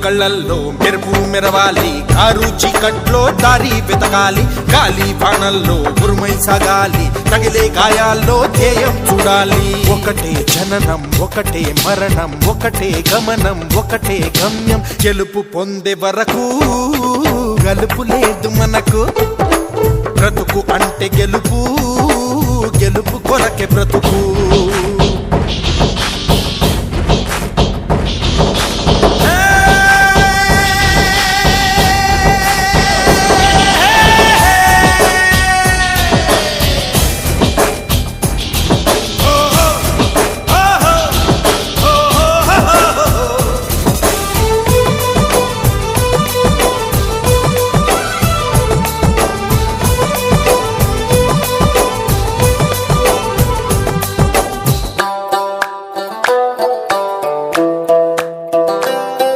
కళ్ళల్లో మెరుపు మెరవాలి, కారు చీకట్లో దారి వెతకాలి, గాలి బాణల్లో ఉరుమై సాగాలి, తగిలే గాయాల్లో ధ్యేయం చూడాలి. ఒకటే జననం, ఒకటే మరణం, ఒకటే గమనం, ఒకటే గమ్యం. గెలుపు పొందే వరకు గలుపు లేదు మనకు. బ్రతుకు అంటే గెలుపు, గెలుపు కొరకే బ్రతుకు.